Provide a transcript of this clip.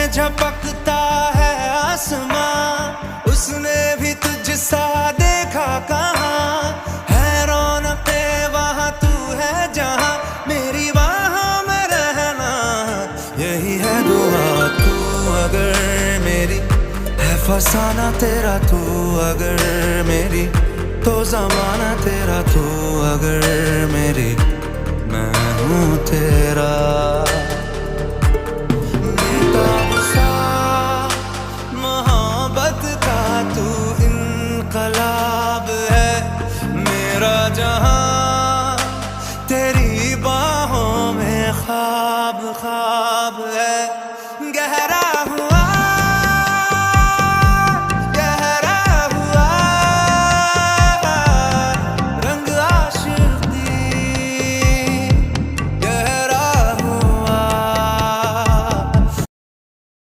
झपकता है आसमां, उसने भी तुझसा देखा कहाँ। है रौनके वहाँ तू है जहाँ, मेरी बाहों में रहना यही है दुआ। तू अगर मेरी है फसाना तेरा, तू अगर मेरी तो ज़माना तेरा, तू अगर मेरी मैं हूँ तेरा। बेताब सा मोहब्बत का तू इनकलाब है, मेरा जहां तेरी बाहों में ख्वाब ख्वाब है। गहरा